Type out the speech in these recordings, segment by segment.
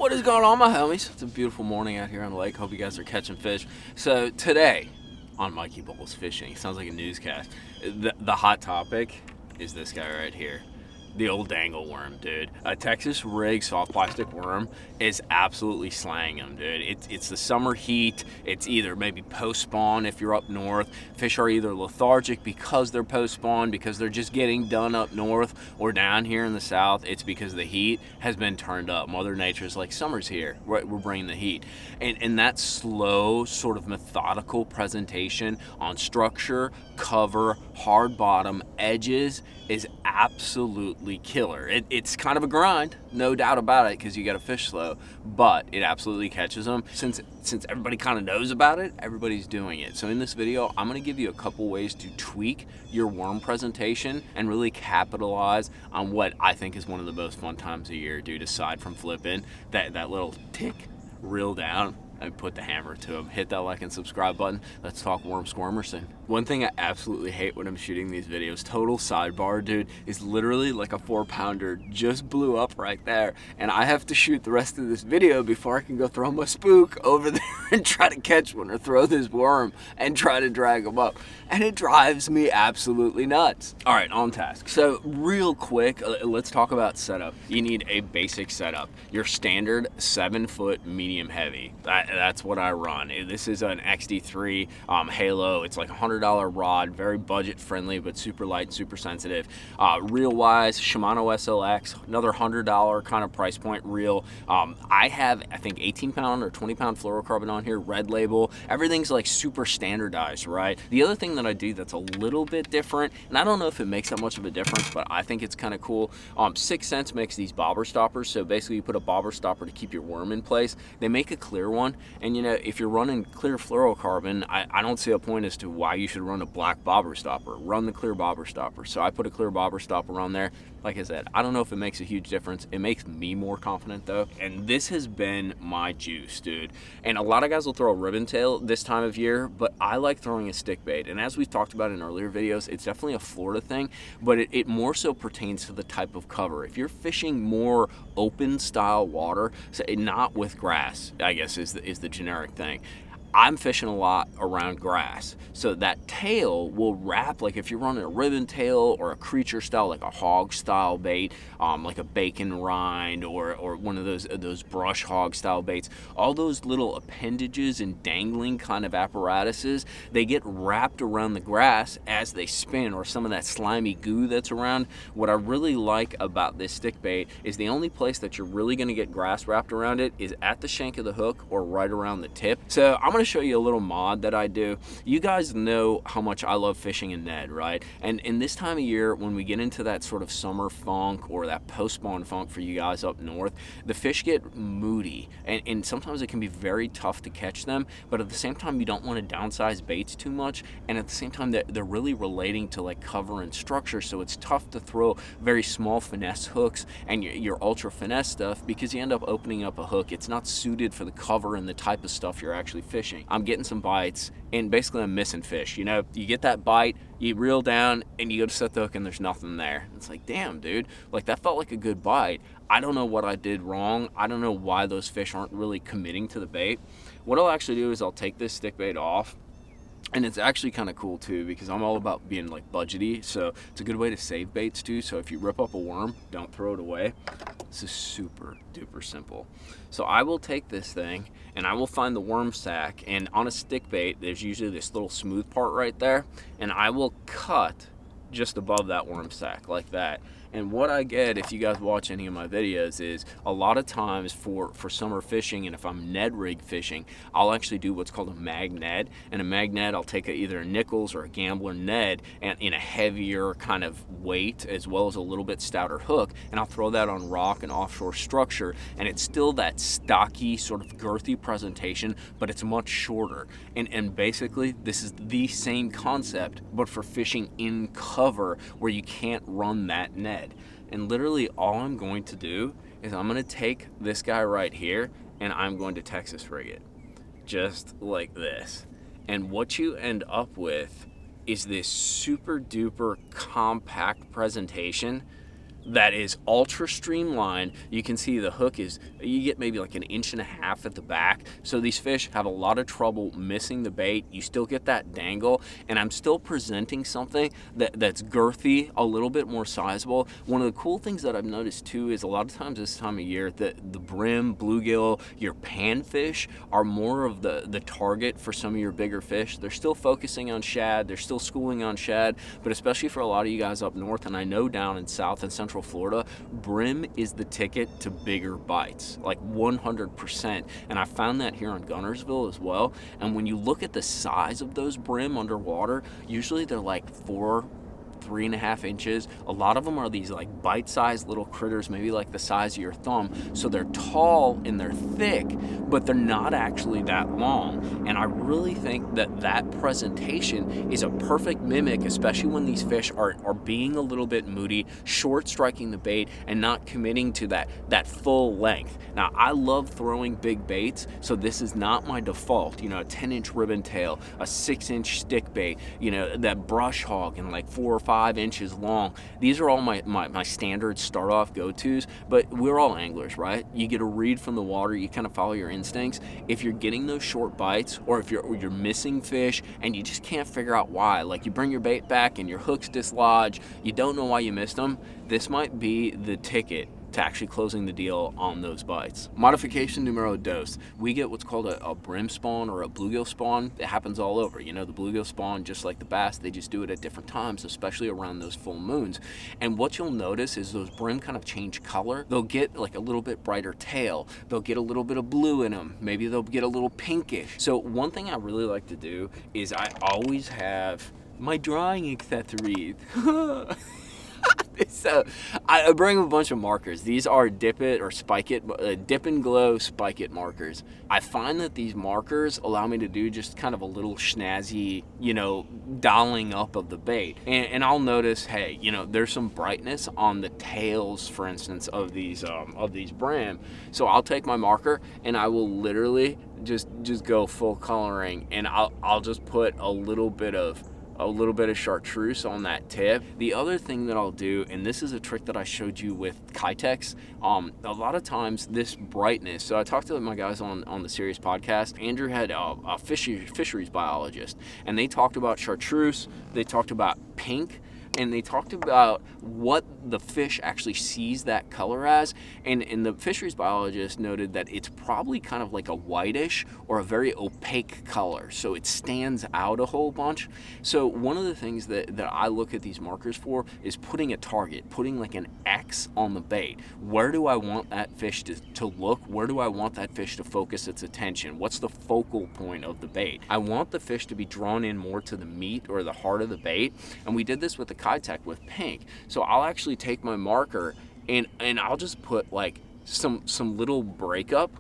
What is going on, my homies? It's a beautiful morning out here on the lake. Hope you guys are catching fish. So today on Mikey Bowles Fishing, sounds like a newscast. The hot topic is this guy right here. The old dangle worm, dude. A Texas rig soft plastic worm is absolutely slaying them, dude. It's the summer heat. It's either maybe post-spawn if you're up north. Fish are either lethargic because they're post-spawn, because they're just getting done up north, or down here in the south, it's because the heat has been turned up. Mother Nature's like, summer's here, we're bringing the heat. And that slow, sort of methodical presentation on structure, cover, hard bottom, edges is absolutely killer. It's kind of a grind, no doubt about it, because you got to fish slow, but it absolutely catches them. Since everybody kind of knows about it, everybody's doing it. So in this video, I'm going to give you a couple ways to tweak your worm presentation and really capitalize on what I think is one of the most fun times of year, dude, aside from flipping that little tick, reel down, and put the hammer to them. Hit that like and subscribe button. Let's talk worm squirmerson. One thing I absolutely hate when I'm shooting these videos, total sidebar, dude, is literally like a 4-pounder just blew up right there, and I have to shoot the rest of this video before I can go throw my spook over there and try to catch one, or throw this worm and try to drag them up, and it drives me absolutely nuts. All right, on task. So real quick, let's talk about setup. You need a basic setup. Your standard 7-foot medium heavy. That's what I run. This is an XD3 Halo. It's like $100 rod, very budget friendly, but super light, super sensitive. Reel wise, Shimano SLX, another $100 kind of price point reel. I have, I think, 18-pound or 20-pound fluorocarbon on here, red label. Everything's like super standardized, right? The other thing that I do that's a little bit different, and I don't know if it makes that much of a difference, but I think it's kind of cool. 6 Sense makes these bobber stoppers. So basically you put a bobber stopper to keep your worm in place. They make a clear one, and you know, if you're running clear fluorocarbon, I don't see a point as to why you should run a black bobber stopper. Run the clear bobber stopper. So I put a clear bobber stopper on there. Like I said, I don't know if it makes a huge difference. It makes me more confident though. And this has been my juice, dude. And a lot of guys will throw a ribbon tail this time of year, but I like throwing a stick bait. And as we've talked about in earlier videos, it's definitely a Florida thing, but it more so pertains to the type of cover. If you're fishing more open style water, so not with grass, I guess is the generic thing. I'm fishing a lot around grass, so that tail will wrap, like if you're running a ribbon tail or a creature style, like a hog style bait, like a bacon rind or one of those brush hog style baits, all those little appendages and dangling kind of apparatuses, they get wrapped around the grass as they spin, or some of that slimy goo that's around. What I really like about this stick bait is the only place that you're really going to get grass wrapped around it is at the shank of the hook or right around the tip. So I'm going to show you a little mod that I do. You guys know how much I love fishing in Ned, right? And in this time of year, when we get into that sort of summer funk or that post-spawn funk for you guys up north, the fish get moody, and sometimes it can be very tough to catch them, but at the same time you don't want to downsize baits too much, and at the same time they're really relating to like cover and structure, so it's tough to throw very small finesse hooks and your ultra finesse stuff, because you end up opening up a hook. It's not suited for the cover and the type of stuff you're actually fishing. I'm getting some bites, and basically I'm missing fish. You know, you get that bite, you reel down, and you go to set the hook, and there's nothing there. It's like, damn, dude, like that felt like a good bite. I don't know what I did wrong. I don't know why those fish aren't really committing to the bait. What I'll actually do is I'll take this stick bait off. And it's actually kind of cool too, because I'm all about being like budgety, so it's a good way to save baits too. So if you rip up a worm, don't throw it away. This is super duper simple. So I will take this thing and I will find the worm sack, and on a stick bait there's usually this little smooth part right there, and I will cut just above that worm sack like that. And what I get, if you guys watch any of my videos, is a lot of times for summer fishing, and if I'm Ned rig fishing, I'll actually do what's called a mag Ned. And a mag Ned, I'll take either a Nichols or a Gambler Ned, and in a heavier kind of weight, as well as a little bit stouter hook, and I'll throw that on rock and offshore structure, and it's still that stocky, sort of girthy presentation, but it's much shorter. And basically, this is the same concept, but for fishing in cover where you can't run that Ned. And literally all I'm going to do is I'm going to take this guy right here and I'm going to Texas rig it just like this. And what you end up with is this super duper compact presentation that is ultra streamlined. You can see the hook is, you get maybe like 1.5 inches at the back. So these fish have a lot of trouble missing the bait. You still get that dangle, and I'm still presenting something that's girthy, a little bit more sizable. One of the cool things that I've noticed too is a lot of times this time of year, the brim, bluegill, your panfish are more of the target for some of your bigger fish. They're still focusing on shad, they're still schooling on shad, but especially for a lot of you guys up north, and I know down in South and Central Florida, brim is the ticket to bigger bites, like 100%. And I found that here in Guntersville as well. And when you look at the size of those brim underwater, usually they're like 3.5 inches. A lot of them are these like bite-sized little critters, maybe like the size of your thumb. So they're tall and they're thick, but they're not actually that long. And I really think that that presentation is a perfect mimic, especially when these fish are being a little bit moody, short striking the bait and not committing to that full length. Now, I love throwing big baits, so this is not my default. You know, a 10-inch ribbon tail, a 6-inch stick bait, you know, that brush hog and like 4 or 5 inches long. These are all my standard start off go-tos, but we're all anglers, right? You get a read from the water, you kind of follow your instincts. If you're getting those short bites, or if you're missing fish and you just can't figure out why, like you bring your bait back and your hook's dislodged, you don't know why you missed them, this might be the ticket to actually closing the deal on those bites. Modification numero dos. We get what's called a brim spawn or a bluegill spawn. It happens all over. You know, the bluegill spawn, just like the bass, they just do it at different times, especially around those full moons. And what you'll notice is those brim kind of change color. They'll get like a little bit brighter tail. They'll get a little bit of blue in them. Maybe they'll get a little pinkish. So one thing I really like to do is I always have my drawing accessories. So I bring a bunch of markers. These are Dip It or Spike It, Dip and Glow Spike It markers. I find that these markers allow me to do just kind of a little snazzy, you know, dialing up of the bait. And I'll notice, hey, you know, there's some brightness on the tails, for instance, of these brim. So I'll take my marker and I will literally just go full coloring, and I'll just put a little bit of chartreuse on that tip. The other thing that I'll do, and this is a trick that I showed you with Kitex, a lot of times this brightness, so I talked to my guys on the Serious podcast. Andrew had a fisheries biologist, and they talked about chartreuse, they talked about pink, and they talked about what the fish actually sees that color as, and the fisheries biologist noted that it's probably kind of like a whitish or a very opaque color, so it stands out a whole bunch. So one of the things that I look at these markers for is putting a target, putting like an X on the bait. Where do I want that fish to look? Where do I want that fish to focus its attention? What's the focal point of the bait? I want the fish to be drawn in more to the meat or the heart of the bait, and we did this with the Kitech with pink. So I'll actually take my marker and I'll just put like some little breakup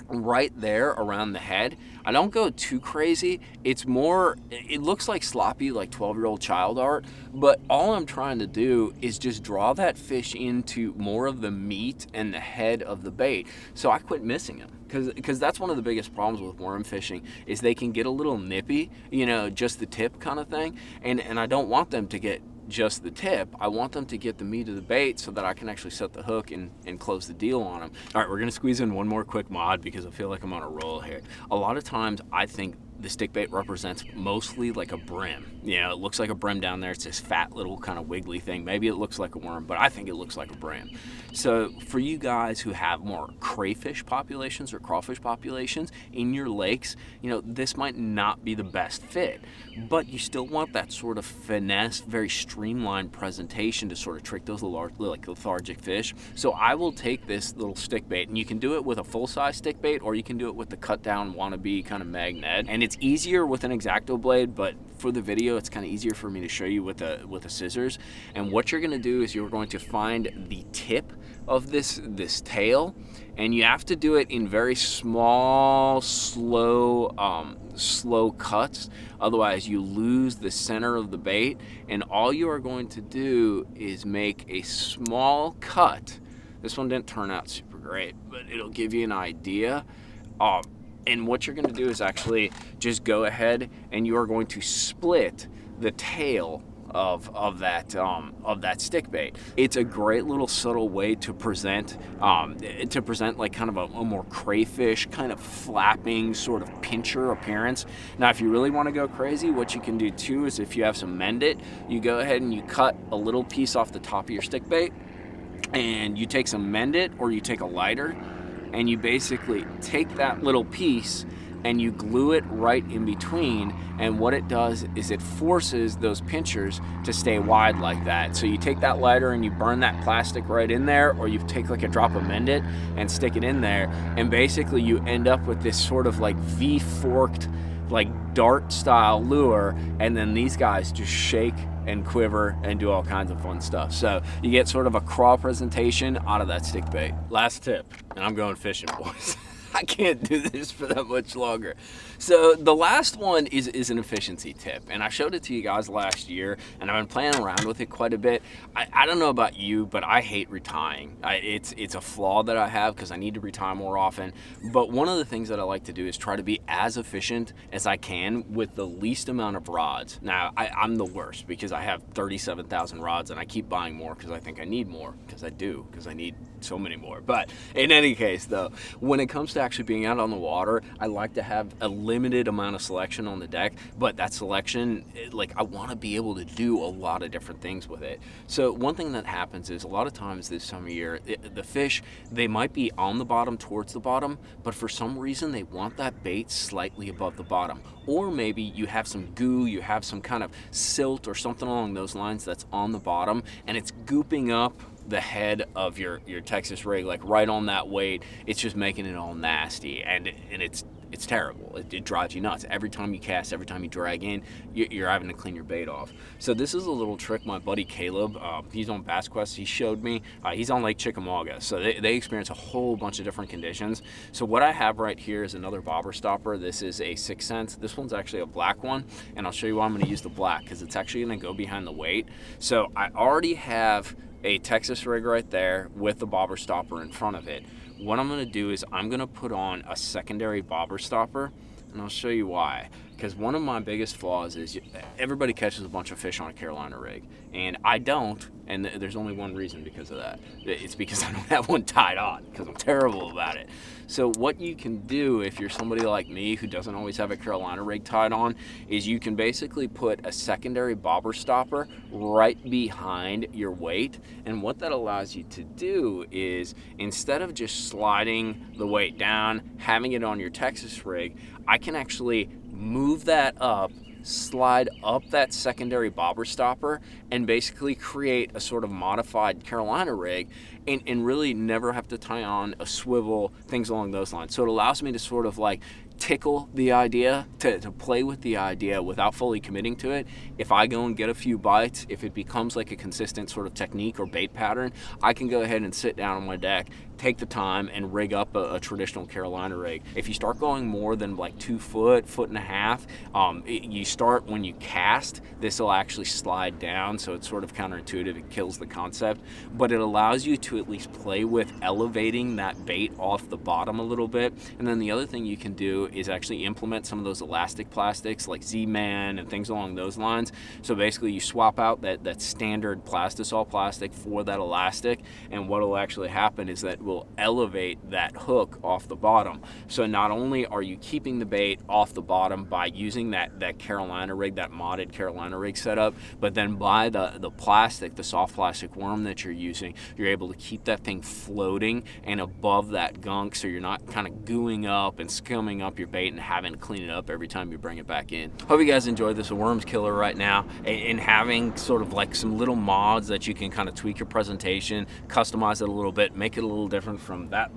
right there around the head. I don't go too crazy. It's more, it looks like sloppy, like 12-year-old child art, but all I'm trying to do is just draw that fish into more of the meat and the head of the bait, so I quit missing them. Because that's one of the biggest problems with worm fishing, is they can get a little nippy, you know, just the tip kind of thing, and I don't want them to get just the tip. I want them to get the meat of the bait so that I can actually set the hook and close the deal on them. All right, we're gonna squeeze in one more quick mod because I feel like I'm on a roll here. A lot of times I think the stick bait represents mostly like a brim. You know, it looks like a brim down there. It's this fat little kind of wiggly thing. Maybe it looks like a worm, but I think it looks like a brim. So for you guys who have more crayfish populations or crawfish populations in your lakes, you know, this might not be the best fit, but you still want that sort of finesse, very streamlined presentation to sort of trick those like lethargic fish. So I will take this little stick bait, and you can do it with a full-size stick bait, or you can do it with the cut down wannabe kind of magnet. And it's easier with an X-Acto blade, but for the video it's kind of easier for me to show you with the scissors. And what you're going to do is you're going to find the tip of this tail, and you have to do it in very small, slow cuts, otherwise you lose the center of the bait. And all you are going to do is make a small cut. This one didn't turn out super great, but it'll give you an idea. And what you're going to do is actually just go ahead and you are going to split the tail of that stick bait. It's a great little subtle way to present like kind of a more crayfish kind of flapping sort of pincher appearance. Now, if you really want to go crazy, what you can do too is if you have some Mend It, you go ahead and you cut a little piece off the top of your stick bait, and you take some Mend It, or you take a lighter, and you basically take that little piece and you glue it right in between, and what it does is it forces those pinchers to stay wide like that. So you take that lighter and you burn that plastic right in there, or you take like a drop of Mend It and stick it in there, and basically you end up with this sort of like V-forked, like dart style lure, and then these guys just shake and quiver and do all kinds of fun stuff. So you get sort of a crawl presentation out of that stick bait. Last tip, and I'm going fishing, boys. I can't do this for that much longer. So the last one is an efficiency tip, and I showed it to you guys last year, and I've been playing around with it quite a bit. I don't know about you, but I hate retying. It's a flaw that I have because I need to retie more often. But one of the things that I like to do is try to be as efficient as I can with the least amount of rods. Now, I'm the worst because I have 37,000 rods, and I keep buying more because I think I need more, because I need so many more. But in any case, though, when it comes to actually being out on the water, I like to have a limited amount of selection on the deck, but that selection, like, I want to be able to do a lot of different things with it. So one thing that happens is a lot of times this time of year, the fish, they might be on the bottom towards the bottom, but for some reason they want that bait slightly above the bottom. Or maybe you have some goo, you have some kind of silt or something along those lines that's on the bottom, and it's gooping up the head of your Texas rig, like right on that weight. It's just making it all nasty, and it's terrible. It drives you nuts. Every time you cast, every time you drag in, you're having to clean your bait off. So this is a little trick my buddy Caleb, he's on Bass Quest, he showed me. He's on Lake Chickamauga, so they experience a whole bunch of different conditions. So what I have right here is another bobber stopper. This is a 6 cents. This one's actually a black one, and I'll show you why I'm going to use the black, because it's actually going to go behind the weight. So I already have a Texas rig right there with the bobber stopper in front of it. What I'm going to do is I'm going to put on a secondary bobber stopper, and I'll show you why. Because one of my biggest flaws is everybody catches a bunch of fish on a Carolina rig, and I don't, and there's only one reason because of that. It's because I don't have one tied on, because I'm terrible about it. So what you can do if you're somebody like me who doesn't always have a Carolina rig tied on is you can basically put a secondary bobber stopper right behind your weight, and what that allows you to do is, instead of just sliding the weight down, having it on your Texas rig, I can actually move that up, slide up that secondary bobber stopper, and basically create a sort of modified Carolina rig, and really never have to tie on a swivel, things along those lines. So it allows me to sort of like tickle the idea, to play with the idea without fully committing to it. If I go and get a few bites, if it becomes like a consistent sort of technique or bait pattern, I can go ahead and sit down on my deck, take the time, and rig up a traditional Carolina rig. If you start going more than like 2 foot, foot and a half, you start, when you cast, this will actually slide down, so it's sort of counterintuitive, it kills the concept, but it allows you to at least play with elevating that bait off the bottom a little bit. And then the other thing you can do is actually implement some of those elastic plastics like Z-Man and things along those lines. So basically you swap out that standard Plastisol plastic for that elastic, and what will actually happen is that will elevate that hook off the bottom. So not only are you keeping the bait off the bottom by using that Carolina rig, that modded Carolina rig setup, but then by the plastic, the soft plastic worm that you're using, you're able to keep that thing floating and above that gunk, so you're not kind of gooing up and scumming up your bait and having to clean it up every time you bring it back in. Hope you guys enjoyed this. A worms killer right now, and having sort of like some little mods that you can kind of tweak your presentation, customize it a little bit, make it a little different from that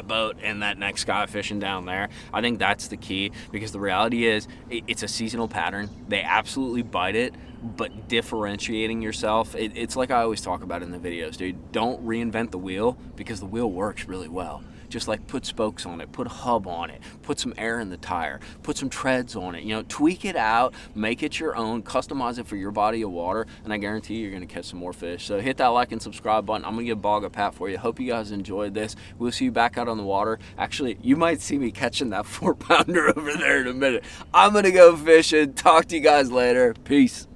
boat, and that next guy fishing down there. I think that's the key, because the reality is it's a seasonal pattern. They absolutely bite it, but differentiating yourself, it's like I always talk about in the videos, dude. Don't reinvent the wheel, because the wheel works really well. Just like put spokes on it, put a hub on it, put some air in the tire, put some treads on it, you know, tweak it out, make it your own, customize it for your body of water, and I guarantee you're gonna catch some more fish. So hit that like and subscribe button. I'm gonna give Bog a pat for you. Hope you guys enjoyed this. We'll see you back out on the water. Actually, you might see me catching that 4-pounder over there in a minute. I'm gonna go fishing. Talk to you guys later. Peace.